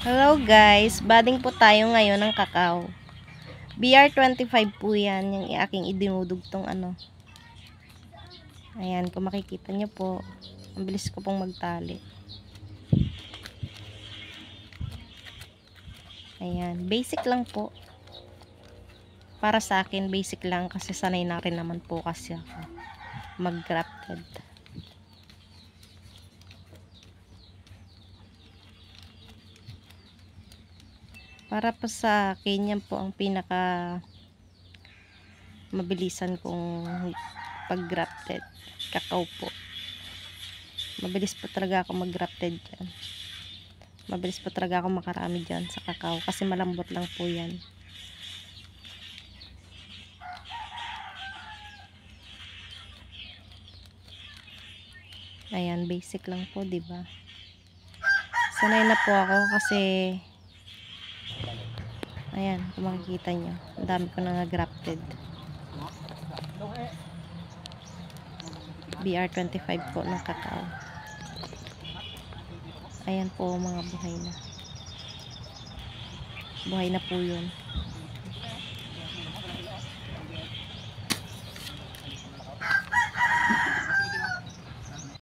Hello guys, budding po tayo ngayon ng kakao. BR25 po yan, yung aking idinudugtong ano. Ayan, kung makikita nyo po, ang bilis ko pong magtali. Ayan, basic lang po. Para sa akin, basic lang kasi sanay na rin naman po kasi ako mag-grafted. Para po sa akin, yan po ang pinaka mabilisan kong pag-grafted. Kakao po. Mabilis po talaga ako mag-grafted dyan. Mabilis po talaga ako makarami dyan sa kakao kasi malambot lang po yan. Ayan, basic lang po, 'di ba? Sanay na po ako kasi ayan, kung makikita nyo, ang dami ko na grafted. BR25 po ng kakao. Ayan po, mga buhay na. Buhay na po yun.